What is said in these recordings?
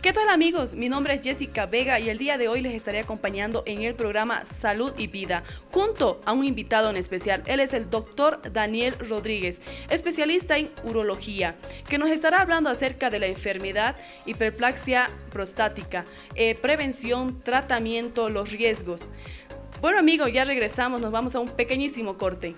¿Qué tal amigos? Mi nombre es Jessica Vega y el día de hoy les estaré acompañando en el programa Salud y Vida, junto a un invitado en especial. Él es el doctor Daniel Rodríguez, especialista en urología, que nos estará hablando acerca de la enfermedad hiperplasia prostática, prevención, tratamiento, los riesgos. Bueno amigos, ya regresamos, nos vamos a un pequeñísimo corte.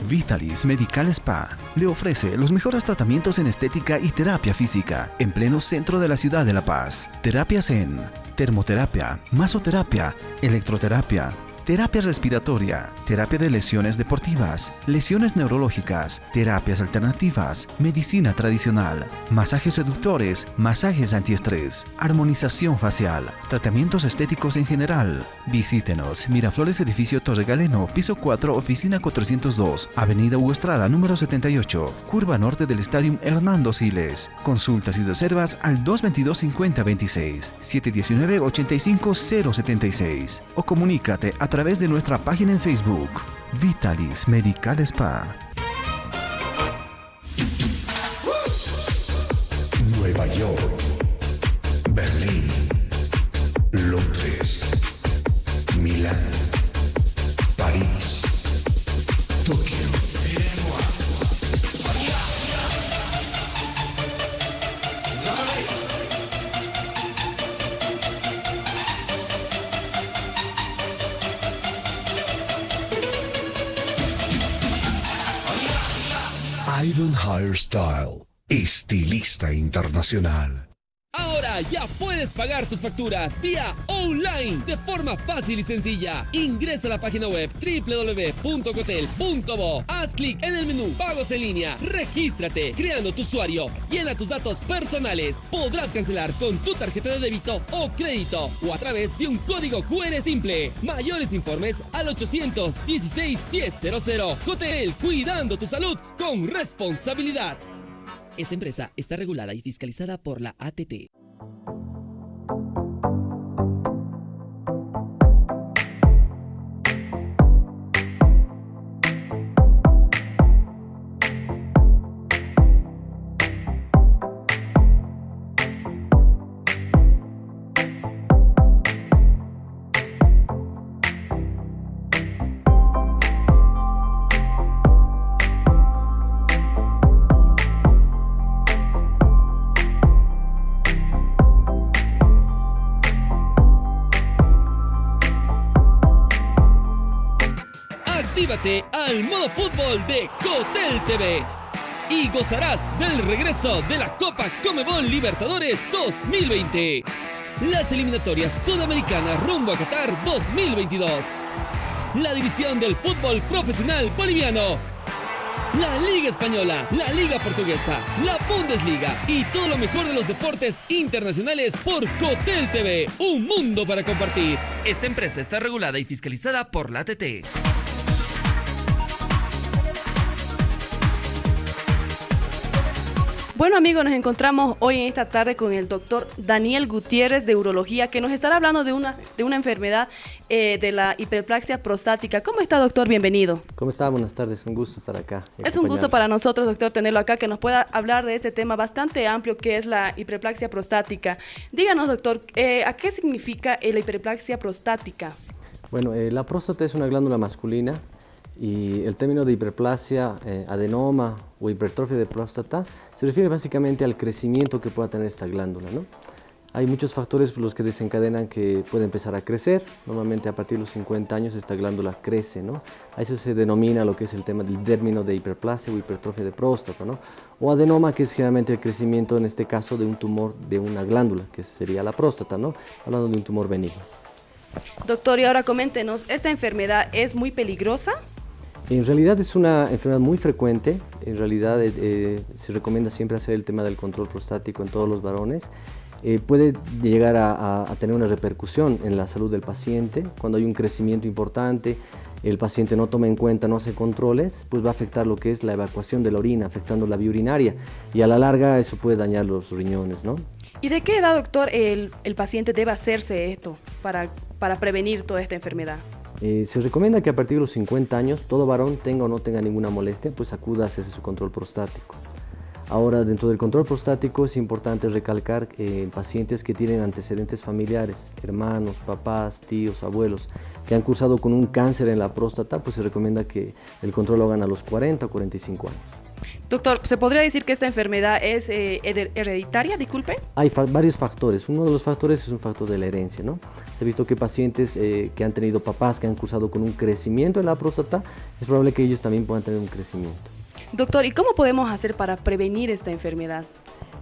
Vitalis Medical Spa le ofrece los mejores tratamientos en estética y terapia física en pleno centro de la ciudad de La Paz. Terapias en termoterapia, masoterapia, electroterapia, terapia respiratoria, terapia de lesiones deportivas, lesiones neurológicas, terapias alternativas, medicina tradicional, masajes seductores, masajes antiestrés, armonización facial, tratamientos estéticos en general. Visítenos, Miraflores Edificio Torre Galeno, piso 4, oficina 402, Avenida Hugo Estrada, número 78, curva norte del Estadio Hernando Siles. Consultas y reservas al 222-5026, 719-85076 o comunícate a través de nuestra página en Facebook, Vitalis Medical Spa. Nueva York, Berlín, Londres, Milán, París, Tokio. Ivan Hairstyle, estilista internacional. Ahora ya puedes pagar tus facturas vía online de forma fácil y sencilla. Ingresa a la página web www.cotel.bo. Haz clic en el menú Pagos en línea. Regístrate creando tu usuario. Llena tus datos personales. Podrás cancelar con tu tarjeta de débito o crédito o a través de un código QR simple. Mayores informes al 816-1000. Cotel, cuidando tu salud con responsabilidad. Esta empresa está regulada y fiscalizada por la ATT. Actívate al modo fútbol de Cotel TV y gozarás del regreso de la Copa Conmebol Libertadores 2020. Las eliminatorias sudamericanas rumbo a Qatar 2022. La división del fútbol profesional boliviano. La Liga Española, la Liga Portuguesa, la Bundesliga y todo lo mejor de los deportes internacionales por Cotel TV. Un mundo para compartir. Esta empresa está regulada y fiscalizada por la ATT. Bueno amigos, nos encontramos hoy en esta tarde con el doctor Daniel Gutiérrez de Urología, que nos estará hablando de una enfermedad de la hiperplasia prostática. ¿Cómo está, doctor? Bienvenido. ¿Cómo está? Buenas tardes, un gusto estar acá. Es un gusto para nosotros, doctor, tenerlo acá, que nos pueda hablar de este tema bastante amplio que es la hiperplasia prostática. Díganos, doctor, ¿a qué significa la hiperplasia prostática? Bueno, la próstata es una glándula masculina y el término de hiperplasia, adenoma o hipertrofia de próstata se refiere básicamente al crecimiento que pueda tener esta glándula, ¿no? Hay muchos factores por los que desencadenan que puede empezar a crecer. Normalmente a partir de los 50 años esta glándula crece, ¿no? A eso se denomina lo que es el tema del término de hiperplasia o hipertrofia de próstata, ¿no? O adenoma, que es generalmente el crecimiento, en este caso, de un tumor de una glándula, que sería la próstata, ¿no? Hablando de un tumor benigno. Doctor, y ahora coméntenos, ¿esta enfermedad es muy peligrosa? En realidad es una enfermedad muy frecuente, en realidad se recomienda siempre hacer el tema del control prostático en todos los varones. Puede llegar a tener una repercusión en la salud del paciente. Cuando hay un crecimiento importante, el paciente no toma en cuenta, no hace controles, pues va a afectar lo que es la evacuación de la orina, afectando la vía urinaria, y a la larga eso puede dañar los riñones, ¿no? ¿Y de qué edad, doctor, el paciente debe hacerse esto para prevenir toda esta enfermedad? Se recomienda que a partir de los 50 años, todo varón tenga o no tenga ninguna molestia, pues acuda a hacerse su control prostático. Ahora, dentro del control prostático es importante recalcar pacientes que tienen antecedentes familiares, hermanos, papás, tíos, abuelos, que han cursado con un cáncer en la próstata, pues se recomienda que el control lo hagan a los 40 o 45 años. Doctor, ¿se podría decir que esta enfermedad es hereditaria? Disculpe. Hay varios factores. Uno de los factores es un factor de la herencia, ¿no? Se ha visto que pacientes que han tenido papás que han cursado con un crecimiento en la próstata, es probable que ellos también puedan tener un crecimiento. Doctor, ¿y cómo podemos hacer para prevenir esta enfermedad?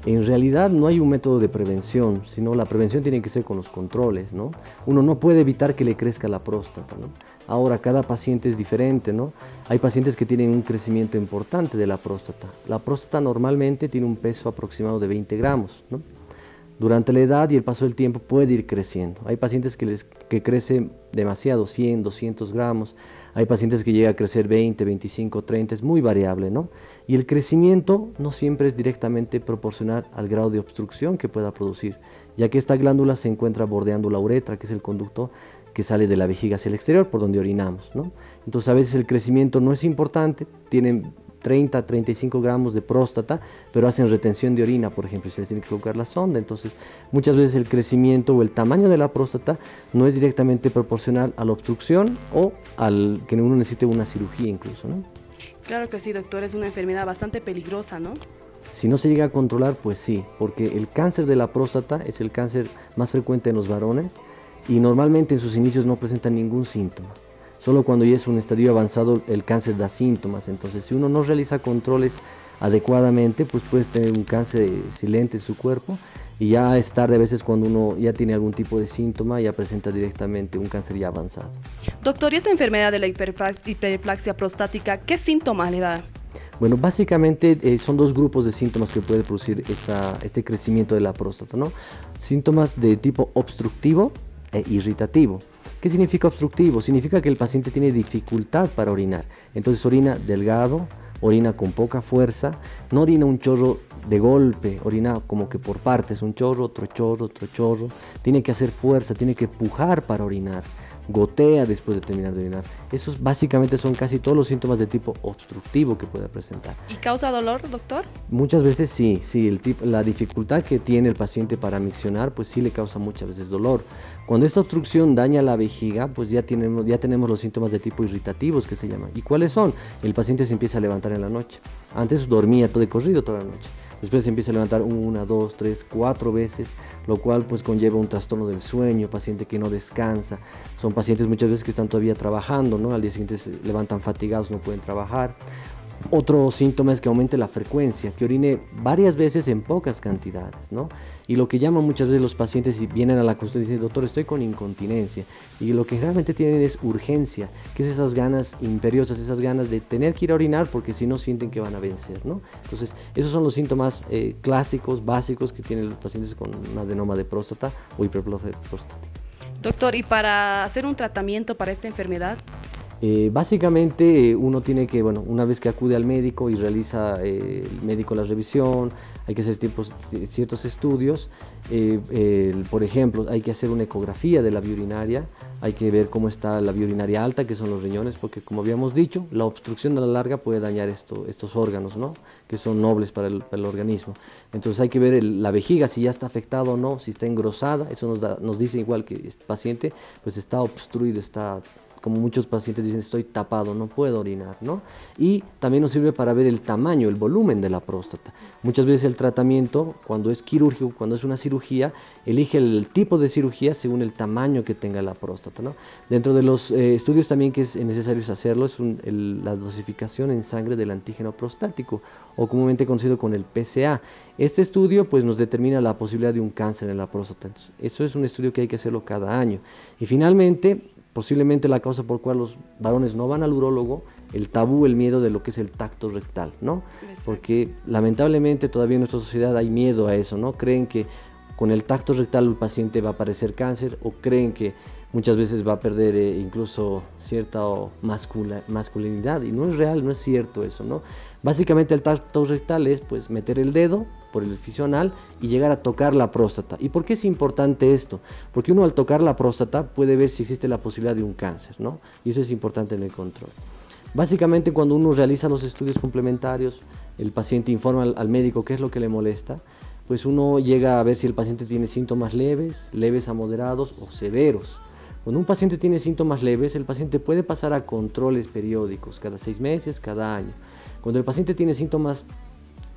En realidad no hay un método de prevención, sino la prevención tiene que ser con los controles, ¿no? Uno no puede evitar que le crezca la próstata, ¿no? Ahora, cada paciente es diferente, ¿no? Hay pacientes que tienen un crecimiento importante de la próstata. La próstata normalmente tiene un peso aproximado de 20 gramos, ¿no? Durante la edad y el paso del tiempo puede ir creciendo. Hay pacientes que crece demasiado, 100, 200 gramos. Hay pacientes que llega a crecer 20, 25, 30, es muy variable, ¿no? Y el crecimiento no siempre es directamente proporcional al grado de obstrucción que pueda producir, ya que esta glándula se encuentra bordeando la uretra, que es el conducto que sale de la vejiga hacia el exterior, por donde orinamos, ¿no? Entonces a veces el crecimiento no es importante, tienen 30, 35 gramos de próstata, pero hacen retención de orina, por ejemplo, y se les tiene que colocar la sonda. Entonces, muchas veces el crecimiento o el tamaño de la próstata no es directamente proporcional a la obstrucción o al que uno necesite una cirugía incluso, ¿no? Claro que sí, doctor, es una enfermedad bastante peligrosa, ¿no? Si no se llega a controlar, pues sí, porque el cáncer de la próstata es el cáncer más frecuente en los varones y normalmente en sus inicios no presentan ningún síntoma. Solo cuando ya es un estadio avanzado el cáncer da síntomas, entonces si uno no realiza controles adecuadamente, pues puede tener un cáncer silente en su cuerpo y ya es tarde a veces cuando uno ya tiene algún tipo de síntoma, ya presenta directamente un cáncer ya avanzado. Doctor, ¿y esta enfermedad de la hiperplasia prostática, qué síntomas le da? Bueno, básicamente son dos grupos de síntomas que puede producir este crecimiento de la próstata, ¿no? Síntomas de tipo obstructivo e irritativo. ¿Qué significa obstructivo? Significa que el paciente tiene dificultad para orinar. Entonces orina delgado, orina con poca fuerza, no orina un chorro de golpe, orina como que por partes, un chorro, otro chorro, otro chorro. Tiene que hacer fuerza, tiene que pujar para orinar. Gotea después de terminar de orinar. Esos básicamente son casi todos los síntomas de tipo obstructivo que puede presentar. ¿Y causa dolor, doctor? Muchas veces sí, la dificultad que tiene el paciente para miccionar, pues sí le causa muchas veces dolor. Cuando esta obstrucción daña la vejiga, pues ya tenemos los síntomas de tipo irritativos que se llaman. ¿Y cuáles son? El paciente se empieza a levantar en la noche. Antes dormía todo de corrido toda la noche. Después se empieza a levantar 1, 2, 3, 4 veces, lo cual pues conlleva un trastorno del sueño, paciente que no descansa. Son pacientes muchas veces que están todavía trabajando, ¿no? Al día siguiente se levantan fatigados, no pueden trabajar. Otro síntoma es que aumente la frecuencia, que orine varias veces en pocas cantidades, ¿no? Y lo que llaman muchas veces los pacientes y vienen a la consulta y dicen, doctor, estoy con incontinencia. Y lo que realmente tienen es urgencia, que es esas ganas imperiosas, esas ganas de tener que ir a orinar porque si no sienten que van a vencer, ¿no? Entonces, esos son los síntomas clásicos, básicos que tienen los pacientes con un adenoma de próstata o hiperplasia prostática. Doctor, ¿y para hacer un tratamiento para esta enfermedad? Básicamente uno tiene que, bueno, una vez que acude al médico y realiza el médico la revisión, hay que hacer ciertos estudios, por ejemplo, hay que hacer una ecografía de la vía urinaria, hay que ver cómo está la vía urinaria alta, que son los riñones, porque como habíamos dicho, la obstrucción a la larga puede dañar estos órganos, ¿no? Que son nobles para el organismo. Entonces hay que ver la vejiga, si ya está afectada o no, si está engrosada, eso nos dice igual que este paciente pues está obstruido, está, como muchos pacientes dicen, estoy tapado, no puedo orinar, ¿no? Y también nos sirve para ver el tamaño, el volumen de la próstata. Muchas veces el tratamiento, cuando es quirúrgico, cuando es una cirugía, elige el tipo de cirugía según el tamaño que tenga la próstata, ¿no? Dentro de los estudios también que es necesario hacerlo es la dosificación en sangre del antígeno prostático, o comúnmente conocido con el PSA. Este estudio pues nos determina la posibilidad de un cáncer en la próstata. Entonces, eso es un estudio que hay que hacerlo cada año. Y finalmente, posiblemente la causa por cual los varones no van al urólogo el tabú, el miedo de lo que es el tacto rectal, ¿no? Exacto. Porque lamentablemente todavía en nuestra sociedad hay miedo a eso, ¿no? Creen que con el tacto rectal el paciente va a padecer cáncer, o creen que muchas veces va a perder incluso cierta masculinidad, y no es real, no es cierto eso, ¿no? Básicamente el tacto rectal es pues meter el dedo por el orificio anal y llegar a tocar la próstata. ¿Y por qué es importante esto? Porque uno al tocar la próstata puede ver si existe la posibilidad de un cáncer, ¿no? Y eso es importante en el control. Básicamente cuando uno realiza los estudios complementarios, el paciente informa al médico qué es lo que le molesta, pues uno llega a ver si el paciente tiene síntomas leves, leves a moderados o severos. Cuando un paciente tiene síntomas leves, el paciente puede pasar a controles periódicos, cada 6 meses, cada año. Cuando el paciente tiene síntomas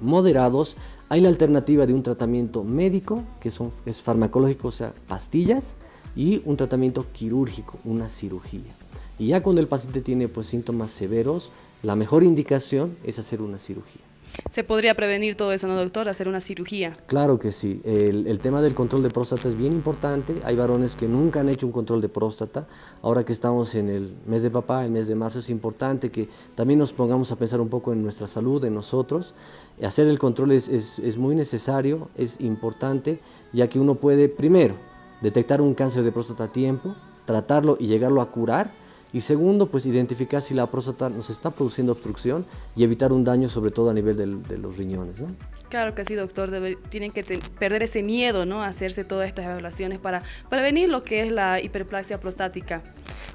moderados, hay la alternativa de un tratamiento médico, que es farmacológico, o sea, pastillas, y un tratamiento quirúrgico, una cirugía. Y ya cuando el paciente tiene pues síntomas severos, la mejor indicación es hacer una cirugía. ¿Se podría prevenir todo eso, no, doctor? Hacer una cirugía. Claro que sí. El tema del control de próstata es bien importante. Hay varones que nunca han hecho un control de próstata. Ahora que estamos en el mes de papá, el mes de marzo, es importante que también nos pongamos a pensar un poco en nuestra salud, en nosotros. Hacer el control es muy necesario, es importante, ya que uno puede, primero, detectar un cáncer de próstata a tiempo, tratarlo y llegarlo a curar. Y segundo, pues identificar si la próstata nos está produciendo obstrucción y evitar un daño, sobre todo a nivel de los riñones, ¿no? Claro que sí, doctor. Tienen que perder ese miedo, ¿no? A hacerse todas estas evaluaciones para prevenir lo que es la hiperplasia prostática.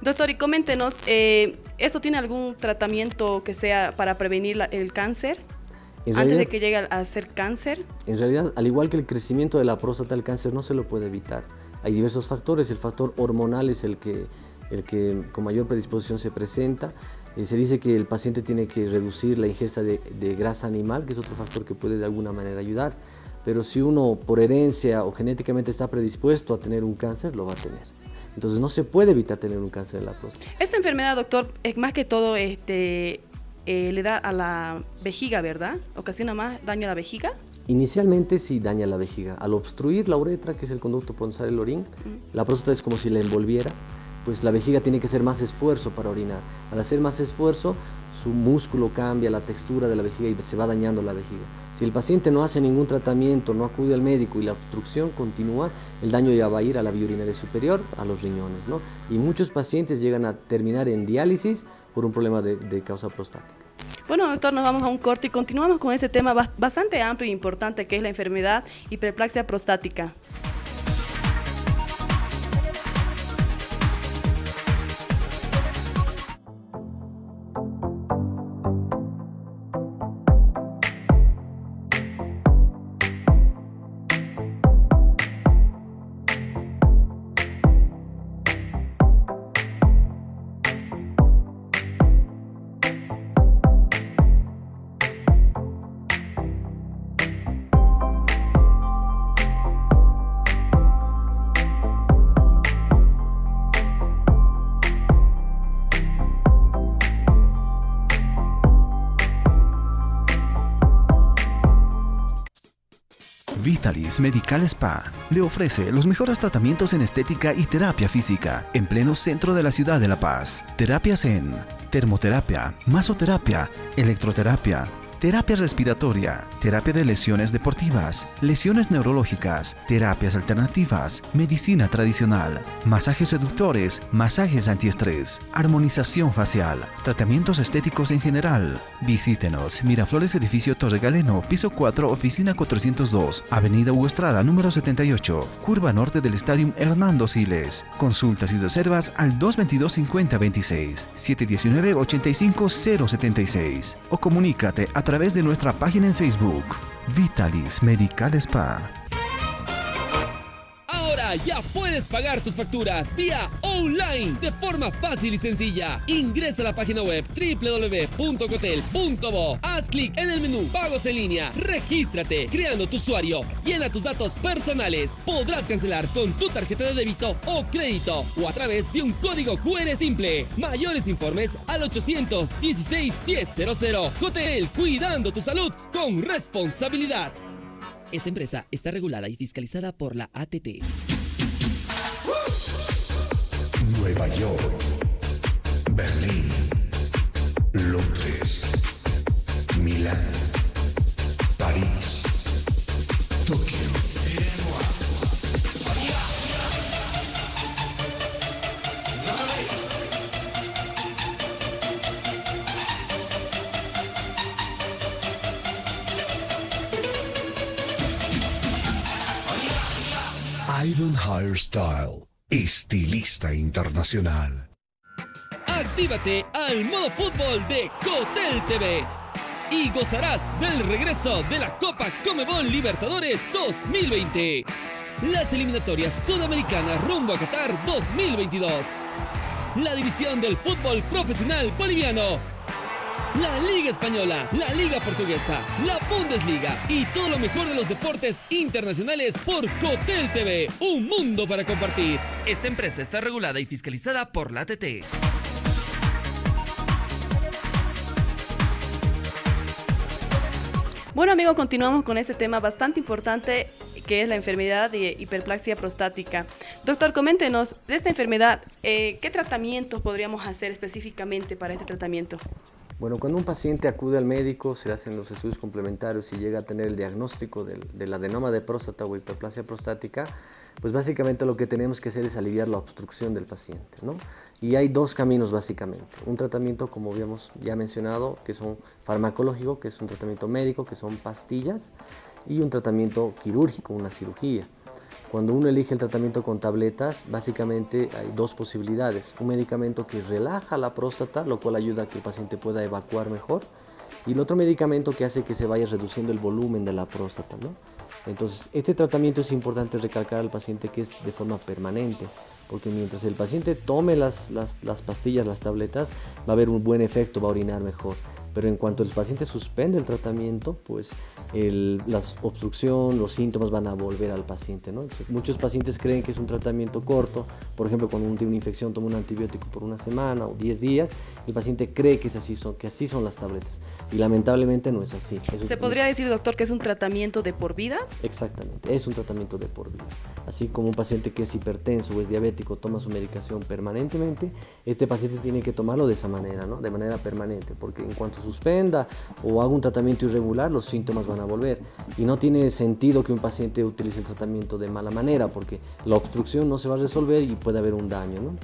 Doctor, y coméntenos, ¿esto tiene algún tratamiento que sea para prevenir el cáncer? Antes de que llegue a ser cáncer. En realidad, al igual que el crecimiento de la próstata, el cáncer no se lo puede evitar. Hay diversos factores. El factor hormonal es el que con mayor predisposición se presenta. Se dice que el paciente tiene que reducir la ingesta de grasa animal, que es otro factor que puede de alguna manera ayudar, pero si uno por herencia o genéticamente está predispuesto a tener un cáncer, lo va a tener. Entonces no se puede evitar tener un cáncer en la próstata. Esta enfermedad, doctor, es más que todo le da a la vejiga, ¿verdad? ¿Ocasiona más daño a la vejiga? Inicialmente sí daña la vejiga. Al obstruir la uretra, que es el conducto por donde sale el orín, la próstata es como si la envolviera, pues la vejiga tiene que hacer más esfuerzo para orinar. Al hacer más esfuerzo, su músculo cambia, la textura de la vejiga y se va dañando la vejiga. Si el paciente no hace ningún tratamiento, no acude al médico y la obstrucción continúa, el daño ya va a ir a la vía urinaria superior, a los riñones, ¿no? Y muchos pacientes llegan a terminar en diálisis por un problema de causa prostática. Bueno, doctor, nos vamos a un corte y continuamos con ese tema bastante amplio e importante que es la enfermedad hiperplasia prostática. Vitalis Medical Spa le ofrece los mejores tratamientos en estética y terapia física en pleno centro de la ciudad de La Paz. Terapias en termoterapia, masoterapia, electroterapia, terapia respiratoria, terapia de lesiones deportivas, lesiones neurológicas, terapias alternativas, medicina tradicional, masajes seductores, masajes antiestrés, armonización facial, tratamientos estéticos en general. Visítenos, Miraflores Edificio Torre Galeno, piso 4, oficina 402, Avenida Hugo Estrada, número 78, curva norte del Estadio Hernando Siles. Consultas y reservas al 222-5026, 719-85076 o comunícate a través de nuestra página en Facebook, Vitalis Medical Spa. Ahora ya puedes pagar tus facturas vía online de forma fácil y sencilla. Ingresa a la página web www.cotel.bo. Haz clic en el menú Pagos en línea. Regístrate creando tu usuario. Llena tus datos personales. Podrás cancelar con tu tarjeta de débito o crédito o a través de un código QR simple. Mayores informes al 816-1000. Cotel, cuidando tu salud con responsabilidad. Esta empresa está regulada y fiscalizada por la ATT. Nueva York, Berlín, Londres, Milán, París, Tokio. Ivan Hairstyle, estilista internacional. Actívate al modo fútbol de Cotel TV y gozarás del regreso de la Copa Conmebol Libertadores 2020. Las eliminatorias sudamericanas rumbo a Qatar 2022. La división del fútbol profesional boliviano. La Liga Española, la Liga Portuguesa, la Bundesliga y todo lo mejor de los deportes internacionales por Cotel TV. Un mundo para compartir. Esta empresa está regulada y fiscalizada por la ATT. Bueno, amigos, continuamos con este tema bastante importante que es la enfermedad de hiperplasia prostática. Doctor, coméntenos de esta enfermedad, ¿qué tratamientos podríamos hacer específicamente para este tratamiento? Bueno, cuando un paciente acude al médico, se le hacen los estudios complementarios y llega a tener el diagnóstico del adenoma de próstata o hiperplasia prostática, pues básicamente lo que tenemos que hacer es aliviar la obstrucción del paciente, ¿no? Y hay dos caminos básicamente. Un tratamiento, como habíamos ya mencionado, que es un farmacológico, que es un tratamiento médico, que son pastillas, y un tratamiento quirúrgico, una cirugía. Cuando uno elige el tratamiento con tabletas, básicamente hay dos posibilidades. Un medicamento que relaja la próstata, lo cual ayuda a que el paciente pueda evacuar mejor. Y el otro medicamento que hace que se vaya reduciendo el volumen de la próstata, ¿no? Entonces, este tratamiento es importante recalcar al paciente que es de forma permanente, porque mientras el paciente tome las pastillas, las tabletas, va a haber un buen efecto, va a orinar mejor. Pero en cuanto el paciente suspende el tratamiento, pues la obstrucción, los síntomas van a volver al paciente, ¿no? Entonces, muchos pacientes creen que es un tratamiento corto, por ejemplo, cuando uno tiene una infección, toma un antibiótico por una semana o 10 días, el paciente cree que así son las tabletas. Y lamentablemente no es así. ¿Se podría decir, doctor, que es un tratamiento de por vida? Exactamente, es un tratamiento de por vida. Así como un paciente que es hipertenso o es diabético toma su medicación permanentemente, este paciente tiene que tomarlo de esa manera, ¿no? De manera permanente, porque en cuanto suspenda o haga un tratamiento irregular, los síntomas van a volver. Y no tiene sentido que un paciente utilice el tratamiento de mala manera, porque la obstrucción no se va a resolver y puede haber un daño, ¿no?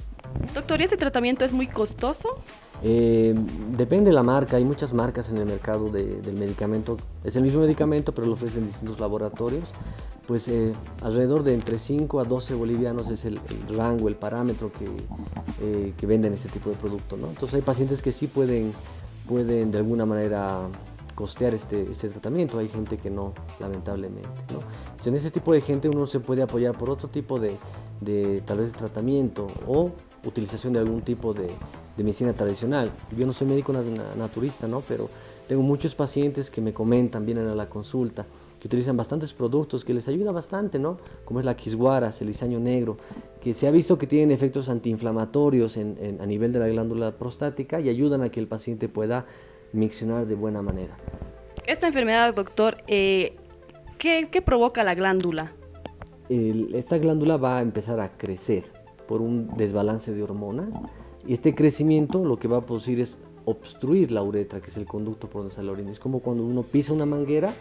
Doctor, ¿y este tratamiento es muy costoso? Depende de la marca, hay muchas marcas en el mercado del medicamento. Es el mismo medicamento, pero lo ofrecen distintos laboratorios. Pues alrededor de entre 5 a 12 bolivianos es el rango, el parámetro que venden ese tipo de producto, ¿no? Entonces hay pacientes que sí pueden de alguna manera costear este tratamiento, hay gente que no, lamentablemente, ¿no? Entonces, en ese tipo de gente uno se puede apoyar por otro tipo de tal vez de tratamiento o utilización de algún tipo de medicina tradicional. Yo no soy médico naturista, ¿no? Pero tengo muchos pacientes que me comentan, vienen a la consulta, que utilizan bastantes productos que les ayuda bastante, ¿no? Como es la quisguara, celizaño negro, que se ha visto que tienen efectos antiinflamatorios a nivel de la glándula prostática y ayudan a que el paciente pueda miccionar de buena manera. Esta enfermedad, doctor, ¿qué provoca la glándula? Esta glándula va a empezar a crecer por un desbalance de hormonas y este crecimiento lo que va a producir es obstruir la uretra, que es el conducto por donde sale la orina. Es como cuando uno pisa una manguera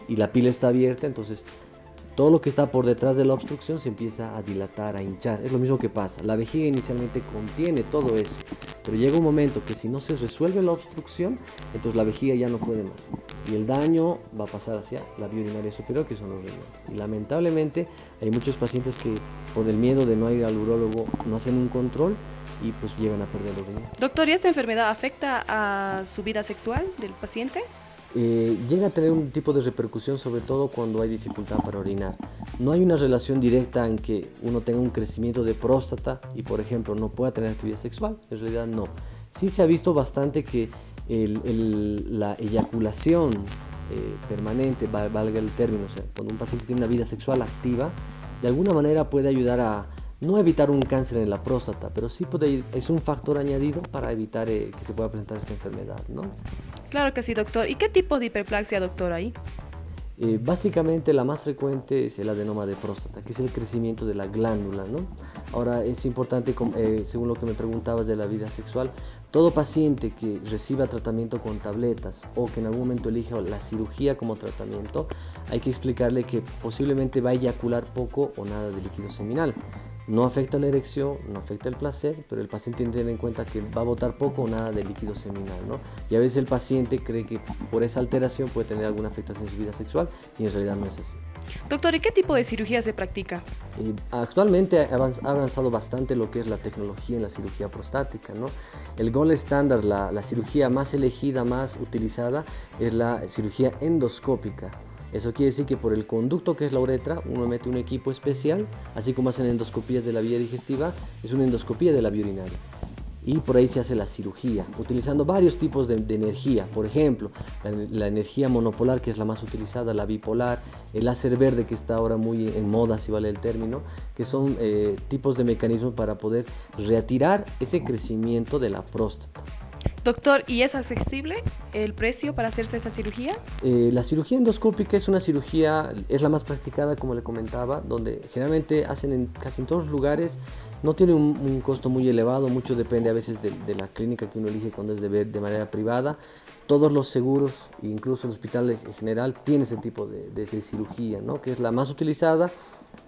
y la pila está abierta, entonces todo lo que está por detrás de la obstrucción se empieza a dilatar, a hinchar. Es lo mismo que pasa. La vejiga inicialmente contiene todo eso, pero llega un momento que si no se resuelve la obstrucción, entonces la vejiga ya no puede más. Y el daño va a pasar hacia la vía urinaria superior, que son los riñones. Y lamentablemente hay muchos pacientes que por el miedo de no ir al urólogo no hacen un control y pues llegan a perder los riñones. Doctor, ¿y esta enfermedad afecta a su vida sexual del paciente? Llega a tener un tipo de repercusión, sobre todo cuando hay dificultad para orinar. No hay una relación directa en que uno tenga un crecimiento de próstata y, por ejemplo, no pueda tener actividad sexual. En realidad no. Sí se ha visto bastante que la eyaculación permanente, valga el término, o sea, cuando un paciente tiene una vida sexual activa, de alguna manera puede ayudar a no evitar un cáncer en la próstata, pero sí es un factor añadido para evitar que se pueda presentar esta enfermedad, ¿no? Claro que sí, doctor. ¿Y qué tipo de hiperplasia, doctor, hay? Básicamente la más frecuente es el adenoma de próstata, que es el crecimiento de la glándula, ¿no? Ahora es importante, según lo que me preguntabas de la vida sexual, Todo paciente que reciba tratamiento con tabletas o que en algún momento elija la cirugía como tratamiento, hay que explicarle que posiblemente va a eyacular poco o nada de líquido seminal. No afecta la erección, no afecta el placer, pero el paciente tiene que tener en cuenta que va a botar poco o nada de líquido seminal, ¿no? Y a veces el paciente cree que por esa alteración puede tener alguna afectación en su vida sexual y en realidad no es así. Doctor, ¿y qué tipo de cirugía se practica? Actualmente ha avanzado bastante lo que es la tecnología en la cirugía prostática, ¿no? El gold estándar, la cirugía más elegida, más utilizada, es la cirugía endoscópica. Eso quiere decir que por el conducto que es la uretra, uno mete un equipo especial, así como hacen endoscopías de la vía digestiva, es una endoscopía de la vía urinaria. Y por ahí se hace la cirugía, utilizando varios tipos de energía. Por ejemplo, la energía monopolar, que es la más utilizada, la bipolar, el láser verde, que está ahora muy en moda, si vale el término, que son tipos de mecanismos para poder retirar ese crecimiento de la próstata. Doctor, ¿y es accesible el precio para hacerse esta cirugía? La cirugía endoscópica es una cirugía, es la más practicada, como le comentaba, donde generalmente hacen en casi en todos los lugares. No tiene un costo muy elevado, mucho depende a veces de la clínica que uno elige cuando es de manera privada. Todos los seguros, incluso el hospital en general, tiene ese tipo de cirugía, ¿no? Que es la más utilizada,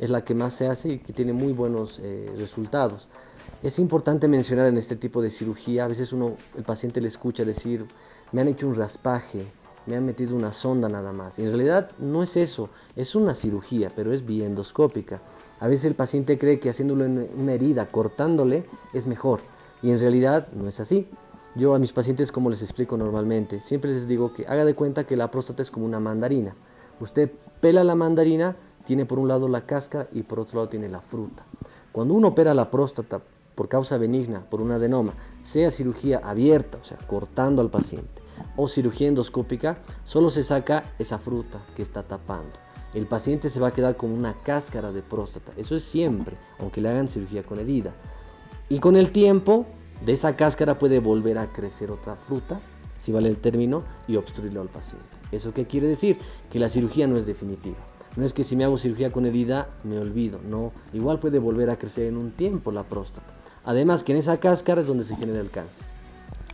es la que más se hace y que tiene muy buenos resultados. Es importante mencionar en este tipo de cirugía, a veces el paciente le escucha decir, me han hecho un raspaje, me han metido una sonda nada más. Y en realidad no es eso, es una cirugía, pero es vía endoscópica. A veces el paciente cree que haciéndolo en una herida, cortándole, es mejor. Y en realidad no es así. Yo a mis pacientes, como les explico normalmente, siempre les digo que haga de cuenta que la próstata es como una mandarina. Usted pela la mandarina, tiene por un lado la cáscara y por otro lado tiene la fruta. Cuando uno opera la próstata por causa benigna, por un adenoma, sea cirugía abierta, o sea, cortando al paciente, o cirugía endoscópica, solo se saca esa fruta que está tapando. El paciente se va a quedar con una cáscara de próstata. Eso es siempre, aunque le hagan cirugía con herida. Y con el tiempo, de esa cáscara puede volver a crecer otra fruta, si vale el término, y obstruirlo al paciente. ¿Eso qué quiere decir? Que la cirugía no es definitiva. No es que si me hago cirugía con herida, me olvido. No, igual puede volver a crecer en un tiempo la próstata. Además que en esa cáscara es donde se genera el cáncer.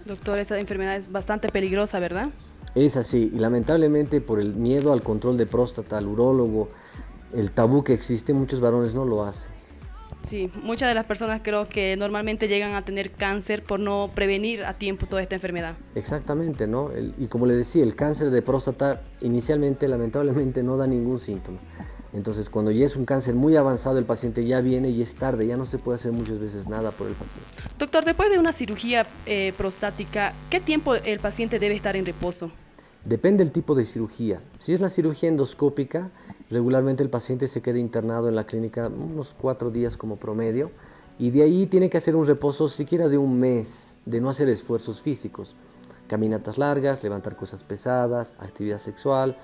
Doctor, esta enfermedad es bastante peligrosa, ¿verdad? Es así, y lamentablemente por el miedo al control de próstata, al urólogo, el tabú que existe, muchos varones no lo hacen. Sí, muchas de las personas creo que normalmente llegan a tener cáncer por no prevenir a tiempo toda esta enfermedad. Exactamente, ¿no? Y como le decía, el cáncer de próstata inicialmente, lamentablemente, no da ningún síntoma. Entonces, cuando ya es un cáncer muy avanzado, el paciente ya viene y es tarde, ya no se puede hacer muchas veces nada por el paciente. Doctor, después de una cirugía prostática, ¿qué tiempo el paciente debe estar en reposo? Depende del tipo de cirugía. Si es la cirugía endoscópica, regularmente el paciente se queda internado en la clínica unos 4 días como promedio y de ahí tiene que hacer un reposo siquiera de un mes, de no hacer esfuerzos físicos. Caminatas largas, levantar cosas pesadas, actividad sexual,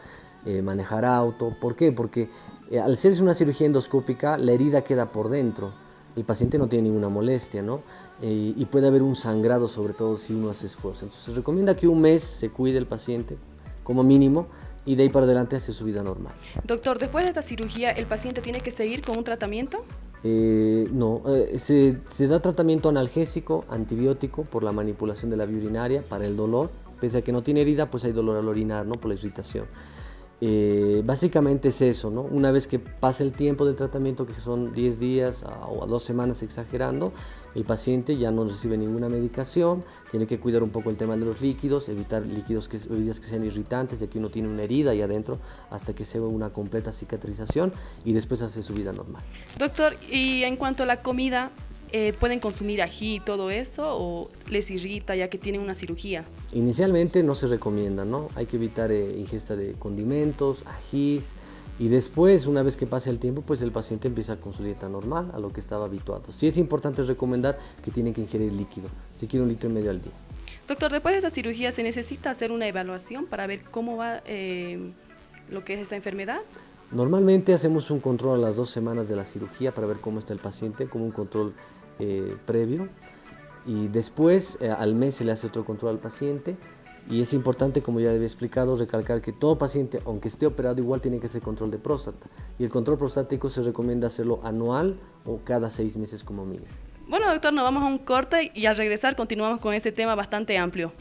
manejar auto. ¿Por qué? Porque al ser una cirugía endoscópica, la herida queda por dentro. El paciente no tiene ninguna molestia, ¿no? Y puede haber un sangrado, sobre todo si uno hace esfuerzo. Entonces se recomienda que un mes se cuide el paciente, como mínimo, y de ahí para adelante hace su vida normal. Doctor, después de esta cirugía, ¿el paciente tiene que seguir con un tratamiento? No, se da tratamiento analgésico, antibiótico por la manipulación de la vía urinaria para el dolor. Pese a que no tiene herida, pues hay dolor al orinar, ¿no? Por la irritación. Básicamente es eso, ¿no? Una vez que pasa el tiempo del tratamiento, que son 10 días o a 2 semanas exagerando, el paciente ya no recibe ninguna medicación, tiene que cuidar un poco el tema de los líquidos, evitar bebidas que sean irritantes, ya que uno tiene una herida ahí adentro, hasta que se ve una completa cicatrización y después hace su vida normal. Doctor, y en cuanto a la comida, ¿pueden consumir ají y todo eso o les irrita ya que tienen una cirugía? Inicialmente no se recomienda, ¿no? Hay que evitar ingesta de condimentos, ajís, y después, una vez que pase el tiempo, pues el paciente empieza con su dieta normal, a lo que estaba habituado. Sí es importante recomendar que tienen que ingerir líquido, si quiere 1,5 litros al día. Doctor, después de esta cirugía, ¿se necesita hacer una evaluación para ver cómo va lo que es esta enfermedad? Normalmente hacemos un control a las 2 semanas de la cirugía para ver cómo está el paciente, como un control previo, y después al mes se le hace otro control al paciente. Y es importante, como ya había explicado, recalcar que todo paciente, aunque esté operado, igual tiene que hacer control de próstata. Y el control prostático se recomienda hacerlo anual o cada 6 meses como mínimo. Bueno, doctor, nos vamos a un corte y al regresar continuamos con este tema bastante amplio.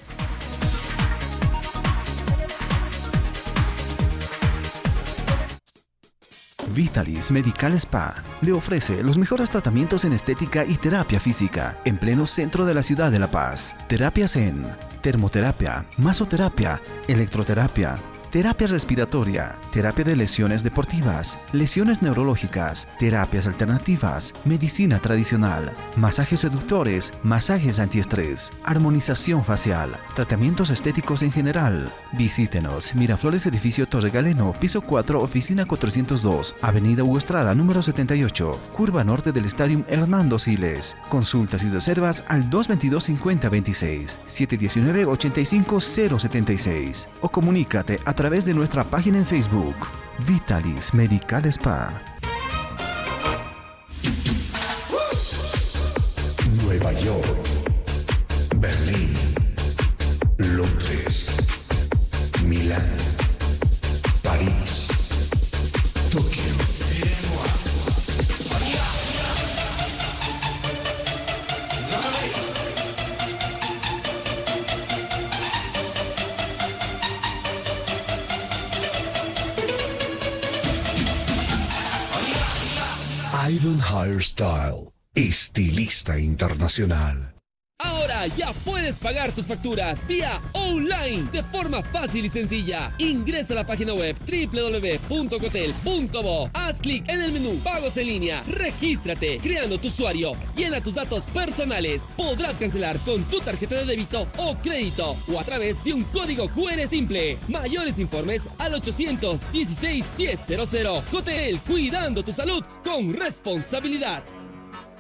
Vitalis Medical Spa le ofrece los mejores tratamientos en estética y terapia física en pleno centro de la ciudad de La Paz. Terapias en termoterapia, masoterapia, electroterapia, terapia respiratoria, terapia de lesiones deportivas, lesiones neurológicas, terapias alternativas, medicina tradicional, masajes seductores, masajes antiestrés, armonización facial, tratamientos estéticos en general. Visítenos, Miraflores Edificio Torre Galeno, piso 4, oficina 402, Avenida Hugo Estrada, número 78, curva norte del Estadio Hernando Siles. Consultas y reservas al 222-5026, 719-85076 o comunícate a través de nuestra página en Facebook, Vitalis Medical Spa. Nueva York, Berlín, Londres, Milán, París, Tokio. Ivanhoe Style, estilista internacional. Ahora ya puedes pagar tus facturas vía online de forma fácil y sencilla. Ingresa a la página web www.cotel.bo. Haz clic en el menú Pagos en línea. Regístrate creando tu usuario. Llena tus datos personales. Podrás cancelar con tu tarjeta de débito o crédito o a través de un código QR simple. Mayores informes al 816-1000. Cotel, cuidando tu salud con responsabilidad.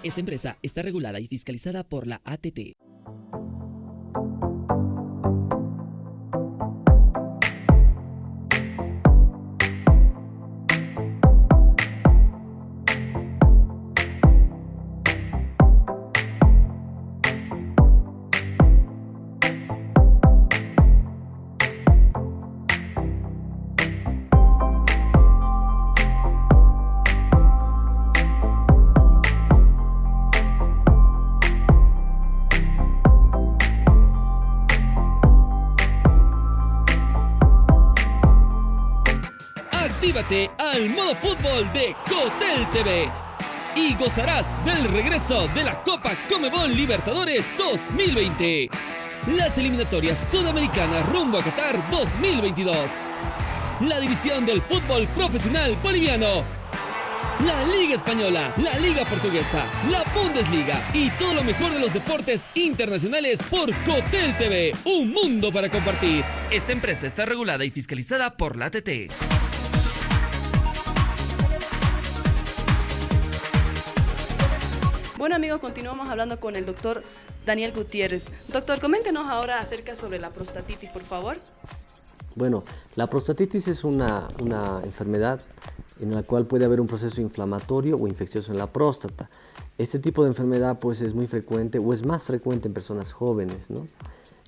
Esta empresa está regulada y fiscalizada por la ATT. Actívate al modo fútbol de Cotel TV y gozarás del regreso de la Copa Conmebol Libertadores 2020. Las eliminatorias sudamericanas rumbo a Qatar 2022. La división del fútbol profesional boliviano. La Liga Española, la Liga Portuguesa, la Bundesliga y todo lo mejor de los deportes internacionales por Cotel TV. Un mundo para compartir. Esta empresa está regulada y fiscalizada por la ATT. Bueno amigos, continuamos hablando con el doctor Daniel Gutiérrez. Doctor, coméntenos ahora acerca sobre la prostatitis, por favor. Bueno, la prostatitis es una enfermedad en la cual puede haber un proceso inflamatorio o infeccioso en la próstata. Este tipo de enfermedad pues es muy frecuente o es más frecuente en personas jóvenes, ¿no?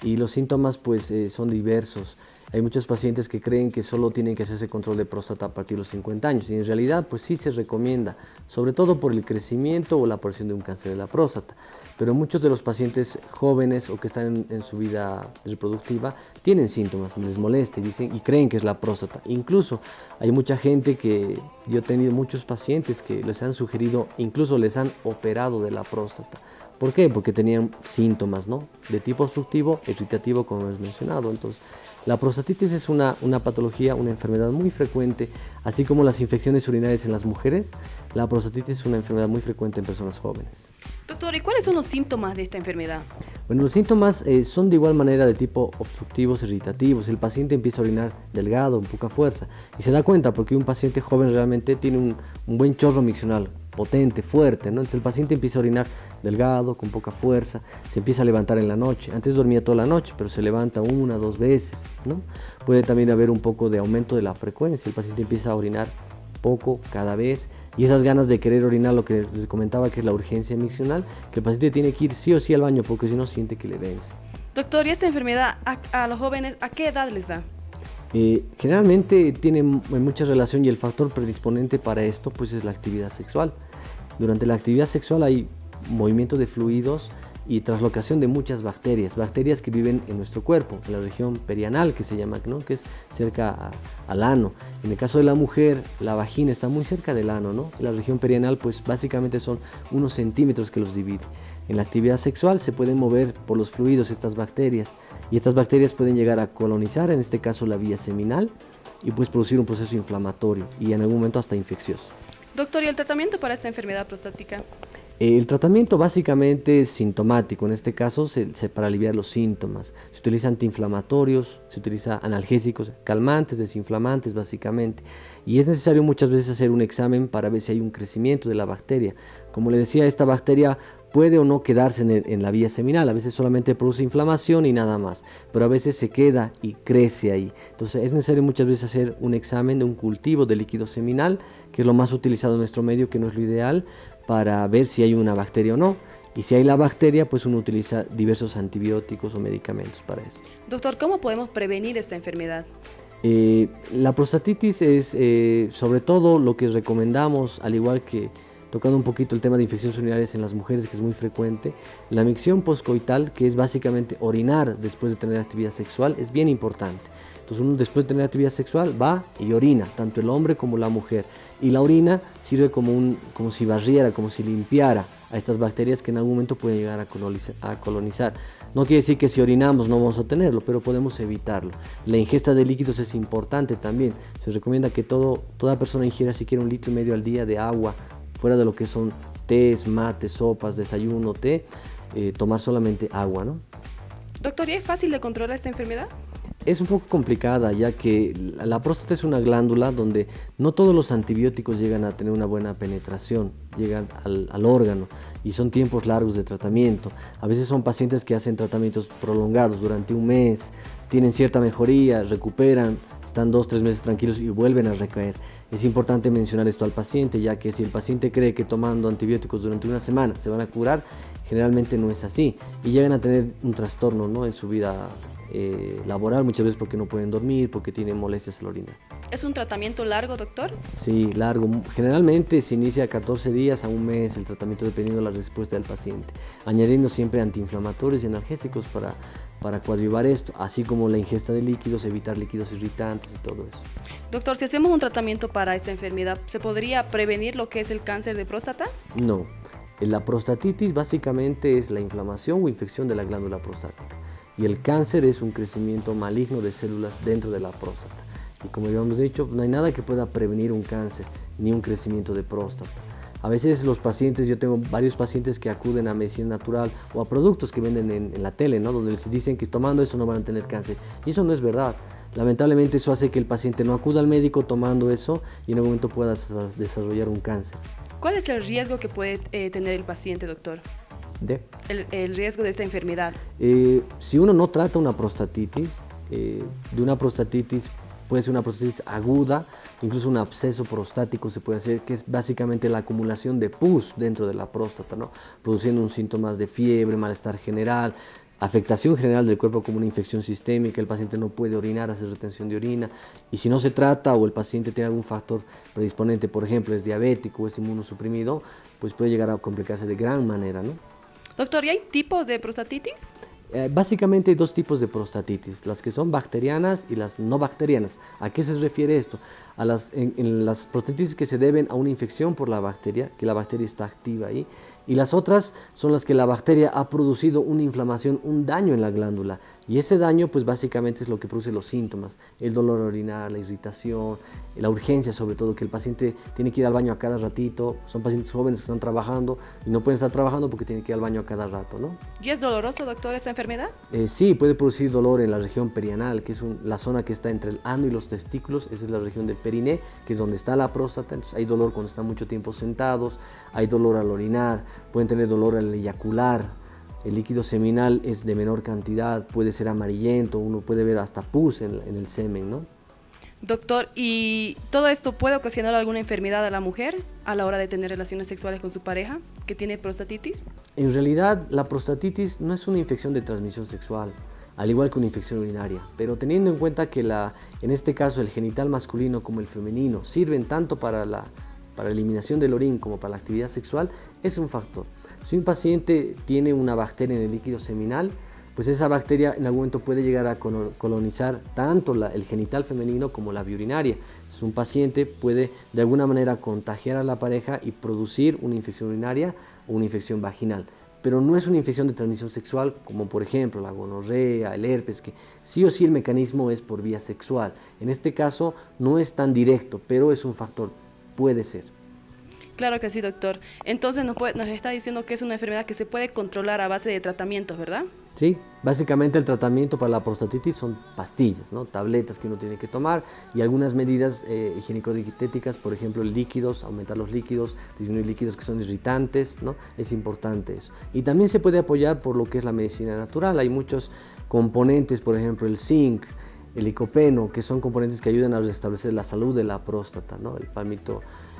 Y los síntomas pues son diversos. Hay muchos pacientes que creen que solo tienen que hacerse control de próstata a partir de los 50 años y en realidad pues sí se recomienda, sobre todo por el crecimiento o la aparición de un cáncer de la próstata. Pero muchos de los pacientes jóvenes o que están en su vida reproductiva tienen síntomas, les molesta y dicen y creen que es la próstata. Incluso hay mucha gente que yo he tenido muchos pacientes que les han sugerido, incluso les han operado de la próstata. ¿Por qué? Porque tenían síntomas, ¿no? De tipo obstructivo, irritativo, como hemos mencionado. Entonces, la prostatitis es una patología, una enfermedad muy frecuente, así como las infecciones urinarias en las mujeres. La prostatitis es una enfermedad muy frecuente en personas jóvenes. Doctor, ¿y cuáles son los síntomas de esta enfermedad? Bueno, los síntomas son de igual manera de tipo obstructivos, irritativos. El paciente empieza a orinar delgado, con poca fuerza, y se da cuenta porque un paciente joven realmente tiene un buen chorro miccional, potente, fuerte, ¿no? Entonces el paciente empieza a orinar delgado, con poca fuerza, se empieza a levantar en la noche. Antes dormía toda la noche, pero se levanta 1 o 2 veces, ¿no? Puede también haber un poco de aumento de la frecuencia, el paciente empieza a orinar poco cada vez, y esas ganas de querer orinar, lo que les comentaba que es la urgencia miccional, que el paciente tiene que ir sí o sí al baño porque si no siente que le vence. Doctor, ¿y esta enfermedad a los jóvenes a qué edad les da? Generalmente tiene mucha relación y el factor predisponente para esto pues es la actividad sexual. Durante la actividad sexual hay movimiento de fluidos y translocación de muchas bacterias que viven en nuestro cuerpo, en la región perianal que se llama, ¿no? Que es cerca al ano. En el caso de la mujer, la vagina está muy cerca del ano, ¿no? La región perianal pues básicamente son unos centímetros que los divide. En la actividad sexual se pueden mover por los fluidos estas bacterias y estas bacterias pueden llegar a colonizar, en este caso la vía seminal, y pues producir un proceso inflamatorio y en algún momento hasta infeccioso. Doctor, ¿y el tratamiento para esta enfermedad prostática? El tratamiento básicamente es sintomático, en este caso para aliviar los síntomas. Se utiliza antiinflamatorios, se utiliza analgésicos, calmantes, desinflamantes básicamente. Y es necesario muchas veces hacer un examen para ver si hay un crecimiento de la bacteria. Como le decía, esta bacteria puede o no quedarse en la vía seminal, a veces solamente produce inflamación y nada más, pero a veces se queda y crece ahí. Entonces es necesario muchas veces hacer un examen de un cultivo de líquido seminal, que es lo más utilizado en nuestro medio, que no es lo ideal, para ver si hay una bacteria o no. Y si hay la bacteria, pues uno utiliza diversos antibióticos o medicamentos para eso. Doctor, ¿cómo podemos prevenir esta enfermedad? La prostatitis es sobre todo lo que recomendamos, al igual que tocando un poquito el tema de infecciones urinarias en las mujeres, que es muy frecuente, la micción poscoital, que es básicamente orinar después de tener actividad sexual, es bien importante. Entonces uno después de tener actividad sexual va y orina, tanto el hombre como la mujer. Y la orina sirve como si barriera, como si limpiara a estas bacterias que en algún momento pueden llegar a colonizar. No quiere decir que si orinamos no vamos a tenerlo, pero podemos evitarlo. La ingesta de líquidos es importante también. Se recomienda que toda persona ingiera siquiera 1,5 litros al día de agua, fuera de lo que son tés, mates, sopas, desayuno, té, tomar solamente agua, ¿no? Doctor, ¿y es fácil de controlar esta enfermedad? Es un poco complicada, ya que la próstata es una glándula donde no todos los antibióticos llegan a tener una buena penetración, llegan al órgano y son tiempos largos de tratamiento. A veces son pacientes que hacen tratamientos prolongados durante un mes, tienen cierta mejoría, recuperan, están 2-3 meses tranquilos y vuelven a recaer. Es importante mencionar esto al paciente, ya que si el paciente cree que tomando antibióticos durante una semana se van a curar, generalmente no es así y llegan a tener un trastorno, ¿no?, en su vida laboral, muchas veces porque no pueden dormir, porque tienen molestias al orinar. ¿Es un tratamiento largo, doctor? Sí, largo. Generalmente se inicia 14 días a un mes el tratamiento dependiendo de la respuesta del paciente, añadiendo siempre antiinflamatorios y analgésicos para coadyuvar esto, así como la ingesta de líquidos, evitar líquidos irritantes y todo eso. Doctor, si hacemos un tratamiento para esta enfermedad, ¿se podría prevenir lo que es el cáncer de próstata? No. La prostatitis básicamente es la inflamación o infección de la glándula prostática. Y el cáncer es un crecimiento maligno de células dentro de la próstata. Y como ya hemos dicho, no hay nada que pueda prevenir un cáncer ni un crecimiento de próstata. A veces los pacientes, yo tengo varios pacientes que acuden a medicina natural o a productos que venden en la tele, ¿no?, donde les dicen que tomando eso no van a tener cáncer. Y eso no es verdad. Lamentablemente eso hace que el paciente no acuda al médico tomando eso y en algún momento pueda desarrollar un cáncer. ¿Cuál es el riesgo que puede tener el paciente, doctor? El riesgo de esta enfermedad. Si uno no trata una prostatitis, de una prostatitis puede ser una prostatitis aguda, incluso un absceso prostático se puede hacer, que es básicamente la acumulación de pus dentro de la próstata, ¿no?, produciendo un síntomas de fiebre, malestar general, afectación general del cuerpo como una infección sistémica, el paciente no puede orinar, hace retención de orina, y si no se trata o el paciente tiene algún factor predisponente, por ejemplo es diabético o es inmunosuprimido, pues puede llegar a complicarse de gran manera, ¿no? Doctor, ¿y hay tipos de prostatitis? Básicamente hay 2 tipos de prostatitis, las que son bacterianas y las no bacterianas. ¿A qué se refiere esto? En las prostatitis que se deben a una infección por la bacteria, que la bacteria está activa ahí, y las otras son las que la bacteria ha producido una inflamación, un daño en la glándula, y ese daño pues básicamente es lo que produce los síntomas, el dolor orinar, la irritación, la urgencia sobre todo, que el paciente tiene que ir al baño a cada ratito. Son pacientes jóvenes que están trabajando y no pueden estar trabajando porque tienen que ir al baño a cada rato, ¿no? ¿Y es doloroso, doctor, esta enfermedad? Sí, puede producir dolor en la región perianal, que es la zona que está entre el ano y los testículos. Esa es la región del periné, que es donde está la próstata. Entonces hay dolor cuando están mucho tiempo sentados, hay dolor al orinar, pueden tener dolor al eyacular. El líquido seminal es de menor cantidad, puede ser amarillento, uno puede ver hasta pus en el semen, ¿no? Doctor, ¿y todo esto puede ocasionar alguna enfermedad a la mujer a la hora de tener relaciones sexuales con su pareja que tiene prostatitis? En realidad, la prostatitis no es una infección de transmisión sexual, al igual que una infección urinaria, pero teniendo en cuenta que en este caso el genital masculino como el femenino sirven tanto para la eliminación del orín como para la actividad sexual, es un factor. Si un paciente tiene una bacteria en el líquido seminal, pues esa bacteria en algún momento puede llegar a colonizar tanto el genital femenino como la vía urinaria. Entonces, un paciente puede de alguna manera contagiar a la pareja y producir una infección urinaria o una infección vaginal. Pero no es una infección de transmisión sexual como por ejemplo la gonorrea, el herpes, que sí o sí el mecanismo es por vía sexual. En este caso no es tan directo, pero es un factor, puede ser. Claro que sí, doctor. Entonces nos está diciendo que es una enfermedad que se puede controlar a base de tratamientos, ¿verdad? Sí, básicamente el tratamiento para la prostatitis son pastillas, ¿no? Tabletas que uno tiene que tomar y algunas medidas higiénico-dietéticas, por ejemplo líquidos, aumentar los líquidos, disminuir líquidos que son irritantes, ¿no? Es importante eso. Y también se puede apoyar por lo que es la medicina natural. Hay muchos componentes, por ejemplo el zinc, el licopeno, que son componentes que ayudan a restablecer la salud de la próstata, ¿no? El palmito,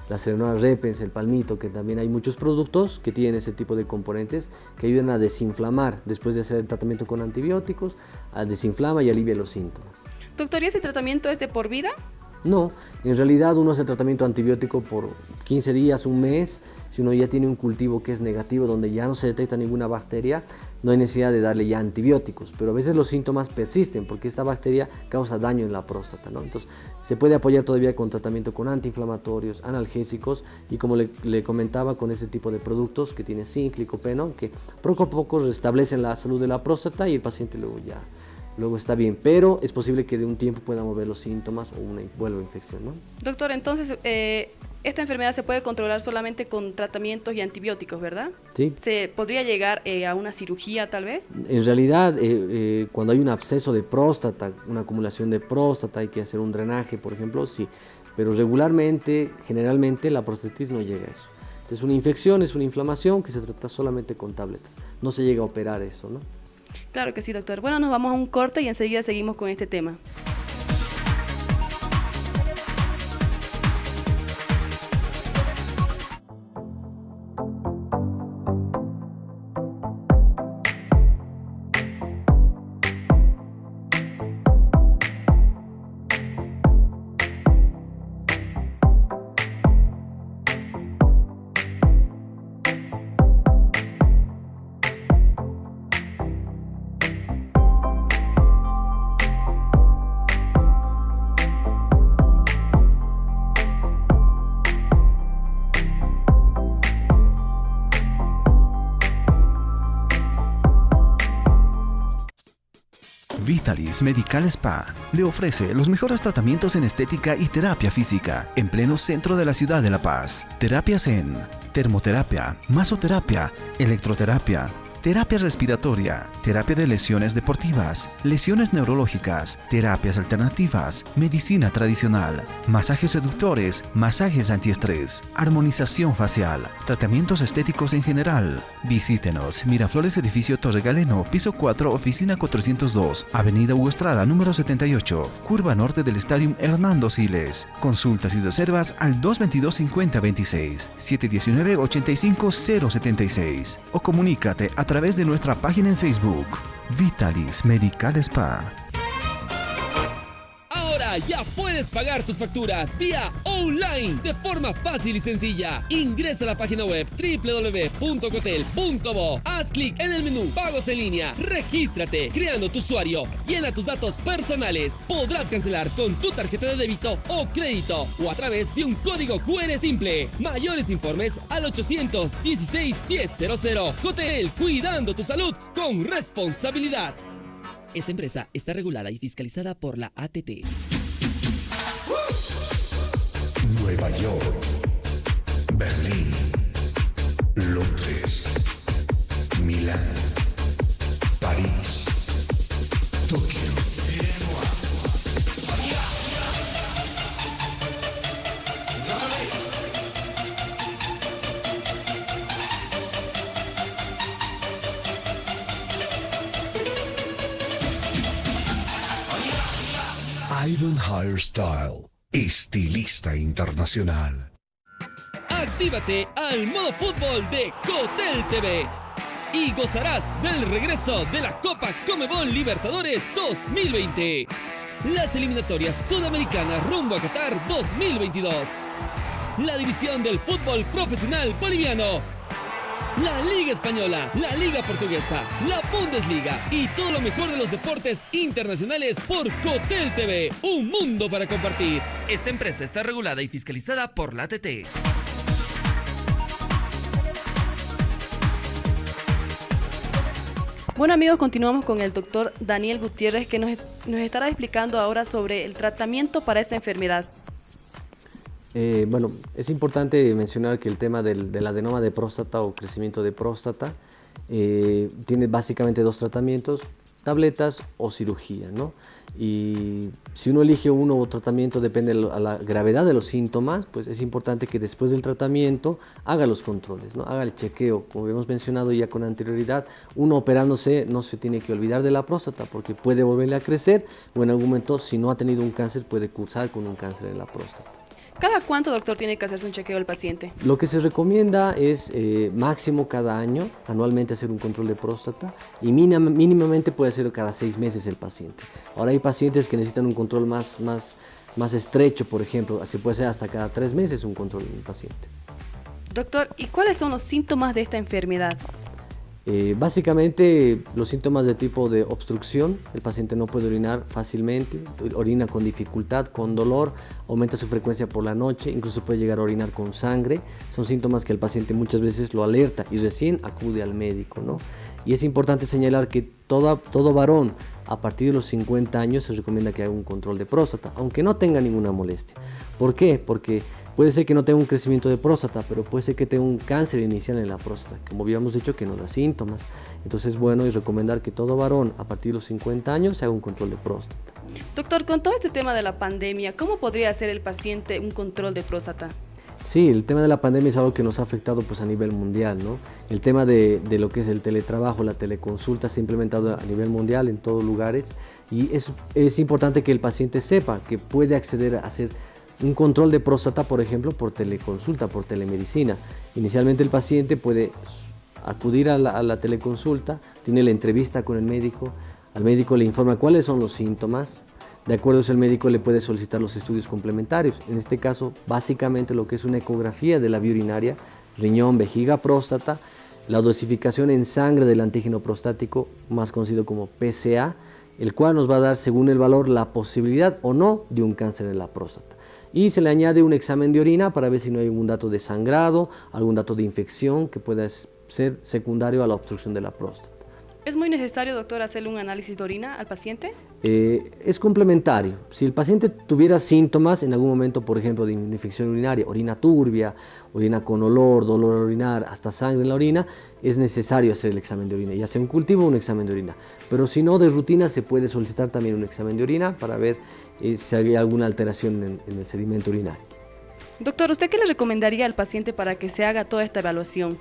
la Serenora repens, el palmito, que también hay muchos productos que tienen ese tipo de componentes que ayudan a desinflamar después de hacer el tratamiento con antibióticos, desinflama y alivia los síntomas. Doctor, ¿y ese tratamiento es de por vida? No, en realidad uno hace tratamiento antibiótico por 15 días, un mes. Si uno ya tiene un cultivo que es negativo, donde ya no se detecta ninguna bacteria, no hay necesidad de darle ya antibióticos, pero a veces los síntomas persisten porque esta bacteria causa daño en la próstata, ¿no? Entonces se puede apoyar todavía con tratamiento con antiinflamatorios, analgésicos y como le comentaba, con ese tipo de productos que tiene zinc, licopeno, que poco a poco restablecen la salud de la próstata y el paciente luego está bien, pero es posible que de un tiempo pueda mover los síntomas o una vuelva infección, ¿no? Doctor, entonces esta enfermedad se puede controlar solamente con tratamientos y antibióticos, ¿verdad? Sí. ¿Se podría llegar a una cirugía tal vez? En realidad, cuando hay un absceso de próstata, una acumulación de próstata, hay que hacer un drenaje, por ejemplo, sí. Pero regularmente, generalmente, la prostatitis no llega a eso. Entonces, una infección es una inflamación que se trata solamente con tabletas. No se llega a operar eso, ¿no? Claro que sí, doctor. Bueno, nos vamos a un corte y enseguida seguimos con este tema. Vitalis Medical Spa le ofrece los mejores tratamientos en estética y terapia física en pleno centro de la ciudad de La Paz. Terapias en termoterapia, masoterapia, electroterapia, terapia respiratoria, terapia de lesiones deportivas, lesiones neurológicas, terapias alternativas, medicina tradicional, masajes seductores, masajes antiestrés, armonización facial, tratamientos estéticos en general. Visítenos, Miraflores Edificio Torre Galeno, piso 4, oficina 402, Avenida Hugo Estrada, número 78, curva norte del Estadio Hernando Siles. Consultas y reservas al 222-5026, 719-85076 o comunícate a través de nuestra página en Facebook, Vitalis Medical Spa. Ahora ya puedes pagar tus facturas vía online de forma fácil y sencilla. Ingresa a la página web www.cotel.bo. Haz clic en el menú Pagos en línea. Regístrate creando tu usuario. Llena tus datos personales. Podrás cancelar con tu tarjeta de débito o crédito o a través de un código QR simple. Mayores informes al 816-1000. Cotel, cuidando tu salud con responsabilidad. Esta empresa está regulada y fiscalizada por la ATT. Nueva York, Berlín, Londres, Milán, París, Tokio. Ivan Hairstyle, estilista internacional. Actívate al modo fútbol de Cotel TV y gozarás del regreso de la Copa Conmebol Libertadores 2020. Las eliminatorias sudamericanas rumbo a Qatar 2022. La división del fútbol profesional boliviano. La Liga Española, la Liga Portuguesa, la Bundesliga y todo lo mejor de los deportes internacionales por Cotel TV. Un mundo para compartir. Esta empresa está regulada y fiscalizada por la ATT. Bueno amigos, continuamos con el doctor Daniel Gutiérrez que nos estará explicando ahora sobre el tratamiento para esta enfermedad. Bueno, es importante mencionar que el tema del adenoma de próstata o crecimiento de próstata tiene básicamente dos tratamientos, tabletas o cirugía, ¿no? Y si uno elige uno o tratamiento, depende de la gravedad de los síntomas, pues es importante que después del tratamiento haga los controles, ¿no? Haga el chequeo. Como hemos mencionado ya con anterioridad, uno operándose no se tiene que olvidar de la próstata porque puede volverle a crecer o en algún momento, si no ha tenido un cáncer, puede cursar con un cáncer en la próstata. ¿Cada cuánto, doctor, tiene que hacerse un chequeo el paciente? Lo que se recomienda es máximo cada año, anualmente hacer un control de próstata y mínimamente puede ser cada 6 meses el paciente. Ahora hay pacientes que necesitan un control más estrecho, por ejemplo, así puede ser hasta cada 3 meses un control del paciente. Doctor, ¿y cuáles son los síntomas de esta enfermedad? Básicamente los síntomas de tipo de obstrucción, el paciente no puede orinar fácilmente, orina con dificultad, con dolor, aumenta su frecuencia por la noche, incluso puede llegar a orinar con sangre, son síntomas que el paciente muchas veces lo alerta y recién acude al médico, ¿no? Y es importante señalar que todo varón a partir de los 50 años se recomienda que haga un control de próstata, aunque no tenga ninguna molestia. ¿Por qué? Porque puede ser que no tenga un crecimiento de próstata, pero puede ser que tenga un cáncer inicial en la próstata, como habíamos dicho que no da síntomas. Entonces es bueno y recomendar que todo varón a partir de los 50 años se haga un control de próstata. Doctor, con todo este tema de la pandemia, ¿cómo podría hacer el paciente un control de próstata? Sí, el tema de la pandemia es algo que nos ha afectado pues, a nivel mundial, ¿no? El tema de lo que es el teletrabajo, la teleconsulta se ha implementado a nivel mundial en todos lugares y es importante que el paciente sepa que puede acceder a hacer un control de próstata, por ejemplo, por teleconsulta, por telemedicina. Inicialmente el paciente puede acudir a la teleconsulta, tiene la entrevista con el médico, al médico le informa cuáles son los síntomas, de acuerdo a eso el médico le puede solicitar los estudios complementarios. En este caso, básicamente lo que es una ecografía de la vía urinaria, riñón, vejiga, próstata, la dosificación en sangre del antígeno prostático, más conocido como PSA, el cual nos va a dar, según el valor, la posibilidad o no de un cáncer en la próstata. Y se le añade un examen de orina para ver si no hay algún dato de sangrado, algún dato de infección que pueda ser secundario a la obstrucción de la próstata. ¿Es muy necesario, doctor, hacerle un análisis de orina al paciente? Es complementario. Si el paciente tuviera síntomas en algún momento, por ejemplo, de infección urinaria, orina turbia, orina con olor, dolor al orinar, hasta sangre en la orina, es necesario hacer el examen de orina, ya sea un cultivo o un examen de orina. Pero si no, de rutina se puede solicitar también un examen de orina para ver si hay alguna alteración en el sedimento urinario. Doctor, ¿usted qué le recomendaría al paciente para que se haga toda esta evaluación?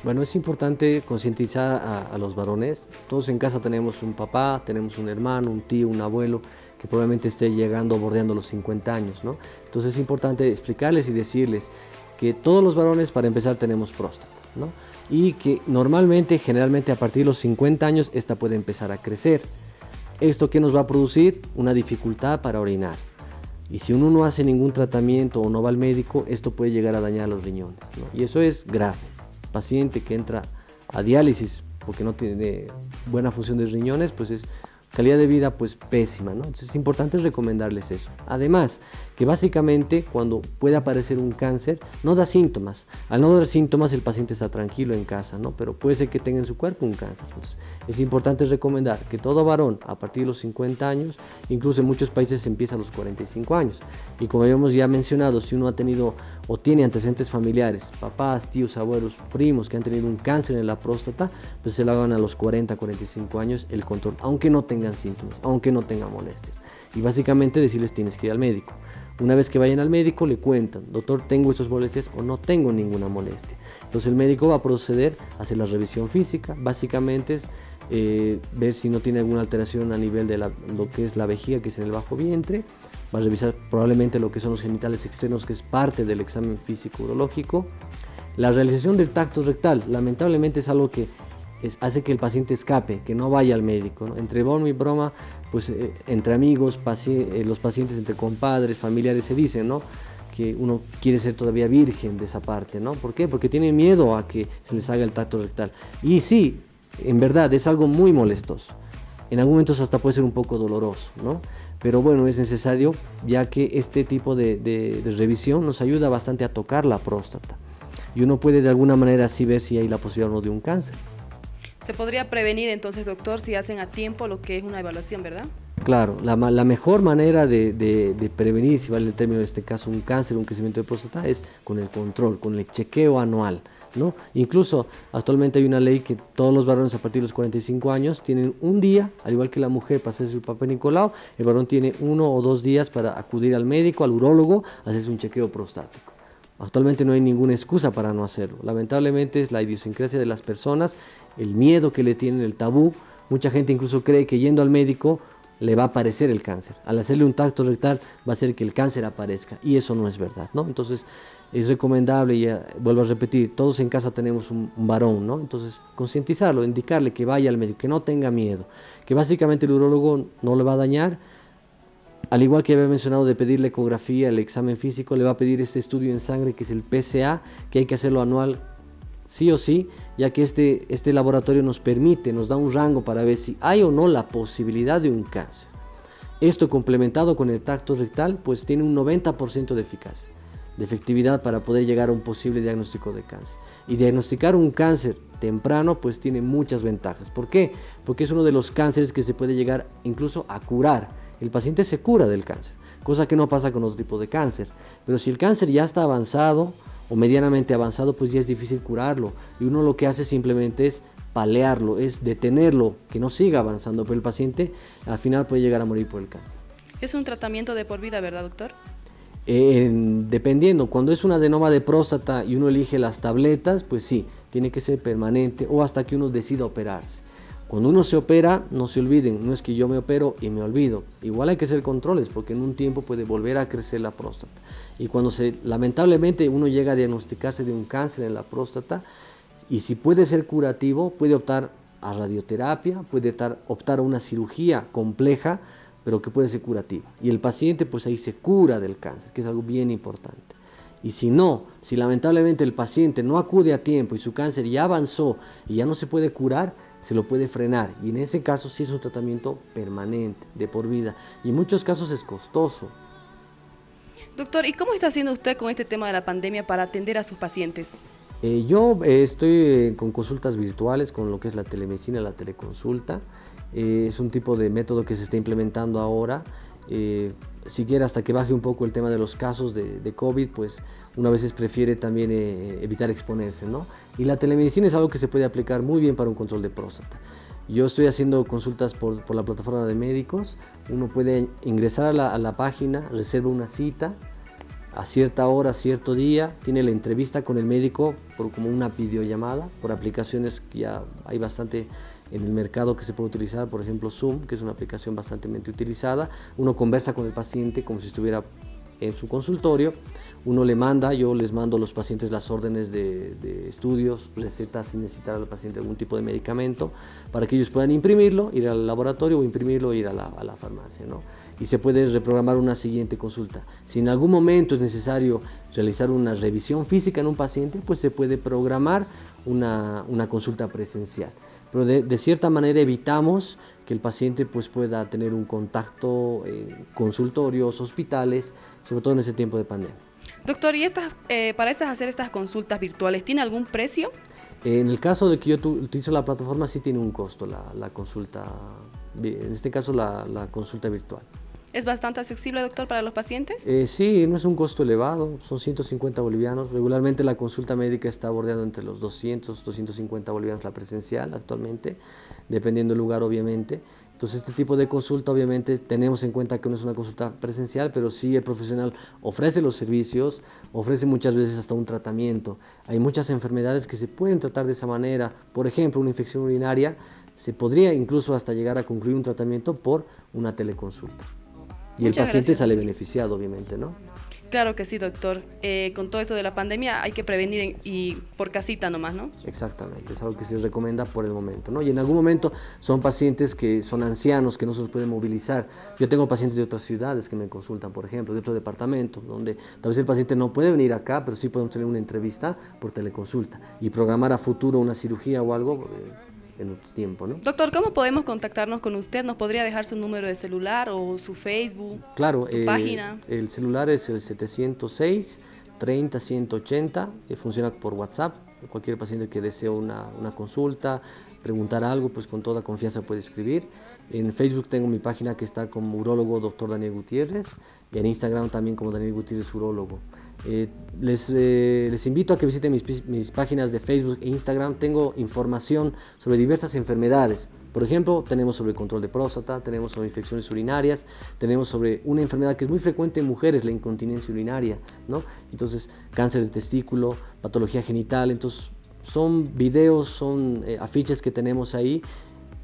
Bueno, es importante concientizar a los varones. Todos en casa tenemos un papá, tenemos un hermano, un tío, un abuelo que probablemente esté llegando o bordeando los 50 años, ¿no? Entonces es importante explicarles y decirles que todos los varones, para empezar, tenemos próstata, ¿no? Y que normalmente, generalmente a partir de los 50 años, esta puede empezar a crecer. ¿Esto qué nos va a producir? Una dificultad para orinar. Y si uno no hace ningún tratamiento o no va al médico, esto puede llegar a dañar los riñones, ¿no? Y eso es grave. Paciente que entra a diálisis porque no tiene buena función de riñones, pues es calidad de vida pues pésima, ¿no? Entonces es importante recomendarles eso. Además, que básicamente cuando puede aparecer un cáncer, no da síntomas. Al no dar síntomas, el paciente está tranquilo en casa, ¿no? Pero puede ser que tenga en su cuerpo un cáncer. Entonces, es importante recomendar que todo varón a partir de los 50 años, incluso en muchos países se empieza a los 45 años. Y como habíamos ya mencionado, si uno ha tenido o tiene antecedentes familiares, papás, tíos, abuelos, primos que han tenido un cáncer en la próstata, pues se lo hagan a los 40, 45 años el control, aunque no tengan síntomas, aunque no tengan molestias. Y básicamente decirles tienes que ir al médico. Una vez que vayan al médico le cuentan, doctor, ¿tengo estas molestias o no tengo ninguna molestia? Entonces el médico va a proceder a hacer la revisión física, básicamente es ver si no tiene alguna alteración a nivel de lo que es la vejiga, que es en el bajo vientre, va a revisar probablemente lo que son los genitales externos, que es parte del examen físico urológico. La realización del tacto rectal, lamentablemente es algo que hace que el paciente escape, que no vaya al médico, ¿no? Entre broma y broma, pues entre amigos, los pacientes, entre compadres, familiares se dicen, ¿no? que uno quiere ser todavía virgen de esa parte, ¿no? ¿Por qué? Porque tiene miedo a que se les haga el tacto rectal. Y sí, en verdad, es algo muy molestoso. En algunos momentos hasta puede ser un poco doloroso, ¿no? Pero bueno, es necesario, ya que este tipo de revisión nos ayuda bastante a tocar la próstata. Y uno puede de alguna manera así ver si hay la posibilidad o no de un cáncer. Se podría prevenir entonces, doctor, si hacen a tiempo lo que es una evaluación, ¿verdad? Claro, la mejor manera de prevenir, si vale el término en este caso, un cáncer, un crecimiento de próstata, es con el control, con el chequeo anual, ¿no? Incluso actualmente hay una ley que todos los varones a partir de los 45 años tienen un día, al igual que la mujer para hacerse su Papa Nicolau, el varón tiene 1 o 2 días para acudir al médico, al urólogo, a hacerse un chequeo prostático. Actualmente no hay ninguna excusa para no hacerlo. Lamentablemente es la idiosincrasia de las personas, el miedo que le tienen, el tabú. Mucha gente incluso cree que yendo al médico le va a aparecer el cáncer. Al hacerle un tacto rectal va a hacer que el cáncer aparezca, y eso no es verdad, ¿no? Entonces es recomendable, y vuelvo a repetir, todos en casa tenemos un varón, ¿no? Entonces concientizarlo, indicarle que vaya al médico, que no tenga miedo, que básicamente el urólogo no le va a dañar. Al igual que había mencionado de pedir la ecografía, el examen físico, le va a pedir este estudio en sangre que es el PSA, que hay que hacerlo anual sí o sí, ya que este laboratorio nos permite, nos da un rango para ver si hay o no la posibilidad de un cáncer. Esto complementado con el tacto rectal, pues tiene un 90% de eficacia, de efectividad para poder llegar a un posible diagnóstico de cáncer. Y diagnosticar un cáncer temprano, pues tiene muchas ventajas. ¿Por qué? Porque es uno de los cánceres que se puede llegar incluso a curar. El paciente se cura del cáncer, cosa que no pasa con otro tipo de cáncer. Pero si el cáncer ya está avanzado o medianamente avanzado, pues ya es difícil curarlo. Y uno lo que hace simplemente es paliarlo, es detenerlo, que no siga avanzando. Pero el paciente al final puede llegar a morir por el cáncer. Es un tratamiento de por vida, ¿verdad, doctor? Dependiendo, cuando es un adenoma de próstata y uno elige las tabletas, pues sí, tiene que ser permanente o hasta que uno decida operarse. Cuando uno se opera, no se olviden, no es que yo me opero y me olvido. Igual hay que hacer controles porque en un tiempo puede volver a crecer la próstata. Y cuando lamentablemente uno llega a diagnosticarse de un cáncer en la próstata, y si puede ser curativo, puede optar a radioterapia, puede optar a una cirugía compleja, pero que puede ser curativa. Y el paciente pues ahí se cura del cáncer, que es algo bien importante. Y si no, si lamentablemente el paciente no acude a tiempo y su cáncer ya avanzó y ya no se puede curar, se lo puede frenar, y en ese caso sí es un tratamiento permanente, de por vida, y en muchos casos es costoso. Doctor, ¿y cómo está haciendo usted con este tema de la pandemia para atender a sus pacientes? Yo estoy con consultas virtuales, con lo que es la telemedicina, la teleconsulta. Es un tipo de método que se está implementando ahora. Siquiera hasta que baje un poco el tema de los casos de COVID, pues uno a veces prefiere también evitar exponerse, ¿no? Y la telemedicina es algo que se puede aplicar muy bien para un control de próstata. Yo estoy haciendo consultas por la plataforma de médicos. Uno puede ingresar a la página, reserva una cita a cierta hora, cierto día, tiene la entrevista con el médico por como una videollamada, por aplicaciones que ya hay bastante en el mercado que se puede utilizar, por ejemplo Zoom, que es una aplicación bastante utilizada. Uno conversa con el paciente como si estuviera en su consultorio, uno le manda, yo les mando a los pacientes las órdenes de estudios, recetas sin necesitar al paciente algún tipo de medicamento, para que ellos puedan imprimirlo, ir al laboratorio, o imprimirlo e ir a la farmacia, ¿no? Y se puede reprogramar una siguiente consulta. Si en algún momento es necesario realizar una revisión física en un paciente, pues se puede programar una consulta presencial. Pero de cierta manera evitamos que el paciente pues pueda tener un contacto en consultorios, hospitales, sobre todo en ese tiempo de pandemia. Doctor, ¿y para hacer estas consultas virtuales, tiene algún precio? En el caso de que yo utilizo la plataforma, sí tiene un costo la consulta, en este caso la consulta virtual. ¿Es bastante accesible, doctor, para los pacientes? Sí, no es un costo elevado, son 150 bolivianos. Regularmente la consulta médica está bordeando entre los 200, 250 bolivianos la presencial actualmente, dependiendo del lugar obviamente. Entonces este tipo de consulta obviamente tenemos en cuenta que no es una consulta presencial, pero sí el profesional ofrece los servicios, ofrece muchas veces hasta un tratamiento. Hay muchas enfermedades que se pueden tratar de esa manera, por ejemplo una infección urinaria, se podría incluso hasta llegar a concluir un tratamiento por una teleconsulta. Y el paciente sale beneficiado, obviamente, ¿no? Claro que sí, doctor. Con todo eso de la pandemia hay que prevenir y por casita nomás, ¿no? Exactamente, es algo que se recomienda por el momento, ¿no? Y en algún momento son pacientes que son ancianos, que no se los pueden movilizar. Yo tengo pacientes de otras ciudades que me consultan, por ejemplo, de otro departamento, donde tal vez el paciente no puede venir acá, pero sí podemos tener una entrevista por teleconsulta y programar a futuro una cirugía o algo en otro tiempo, ¿no? Doctor, ¿cómo podemos contactarnos con usted? ¿Nos podría dejar su número de celular o su Facebook? Claro, su página. El celular es el 706 30 180, funciona por WhatsApp. Cualquier paciente que desee una consulta, preguntar algo, pues con toda confianza puede escribir. En Facebook tengo mi página que está como urólogo Dr. Daniel Gutiérrez, y en Instagram también como Daniel Gutiérrez Urólogo. Les invito a que visiten mis páginas de Facebook e Instagram. Tengo información sobre diversas enfermedades. Por ejemplo, tenemos sobre control de próstata, tenemos sobre infecciones urinarias, tenemos sobre una enfermedad que es muy frecuente en mujeres, la incontinencia urinaria, ¿no? Entonces, cáncer de testículo, patología genital. Entonces, son videos, son afiches que tenemos ahí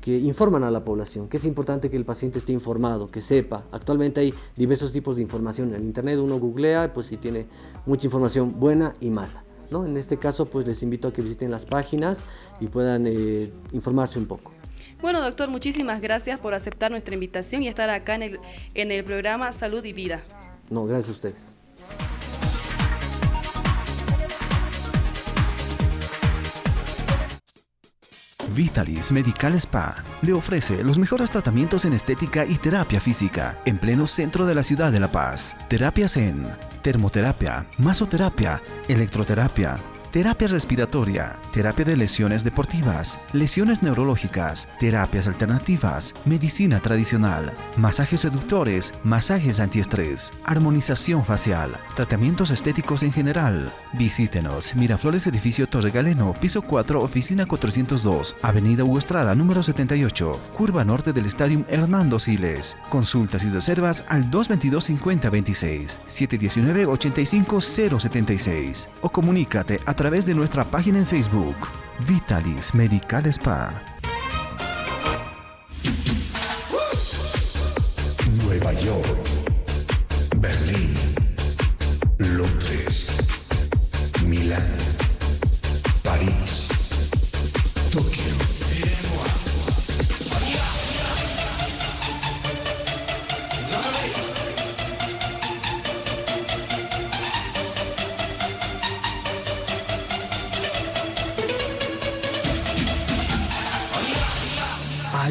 que informan a la población, que es importante que el paciente esté informado, que sepa. Actualmente hay diversos tipos de información. En internet uno googlea, pues, y tiene mucha información buena y mala, ¿no? En este caso, pues les invito a que visiten las páginas y puedan informarse un poco. Bueno, doctor, muchísimas gracias por aceptar nuestra invitación y estar acá en el programa Salud y Vida. No, gracias a ustedes. Vitalis Medical Spa le ofrece los mejores tratamientos en estética y terapia física en pleno centro de la ciudad de La Paz. Terapias en termoterapia, masoterapia, electroterapia, terapia respiratoria, terapia de lesiones deportivas, lesiones neurológicas, terapias alternativas, medicina tradicional, masajes seductores, masajes antiestrés, armonización facial, tratamientos estéticos en general. Visítenos, Miraflores Edificio Torre Galeno, piso 4, oficina 402, Avenida Hugo Estrada, número 78, curva norte del Estadio Hernando Siles. Consultas y reservas al 222-5026, 719-85076 o comunícate a través de nuestra página en Facebook, Vitalis Medical Spa. Nueva York, Berlín, Londres, Milán, París, Tokio.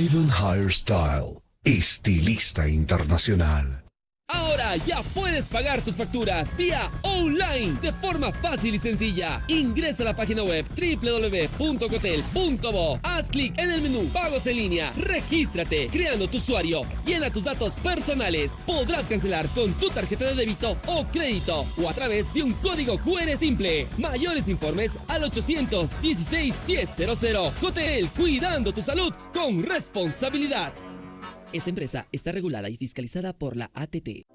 Ivan Style, estilista internacional. Ahora ya puedes pagar tus facturas vía online de forma fácil y sencilla. Ingresa a la página web www.cotel.bo. Haz clic en el menú Pagos en línea. Regístrate creando tu usuario. Llena tus datos personales. Podrás cancelar con tu tarjeta de débito o crédito o a través de un código QR simple. Mayores informes al 816-1000. Cotel, cuidando tu salud con responsabilidad. Esta empresa está regulada y fiscalizada por la ATT.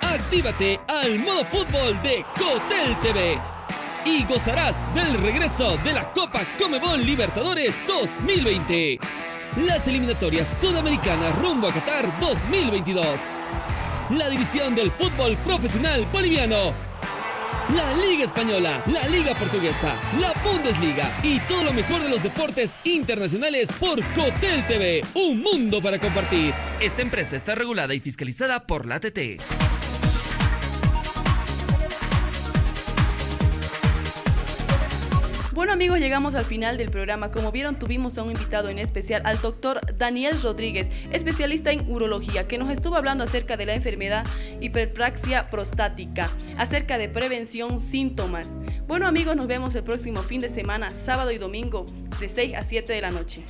Actívate al modo fútbol de Cotel TV y gozarás del regreso de la Copa Conmebol Libertadores 2020. Las eliminatorias sudamericanas rumbo a Qatar 2022. La división del fútbol profesional boliviano. La Liga Española, la Liga Portuguesa, la Bundesliga y todo lo mejor de los deportes internacionales por Cotel TV. Un mundo para compartir. Esta empresa está regulada y fiscalizada por la ATT. Bueno, amigos, llegamos al final del programa. Como vieron, tuvimos a un invitado en especial, al doctor Daniel Rodríguez, especialista en urología, que nos estuvo hablando acerca de la enfermedad hiperplasia prostática, acerca de prevención, síntomas. Bueno, amigos, nos vemos el próximo fin de semana, sábado y domingo, de 6 a 7 de la noche.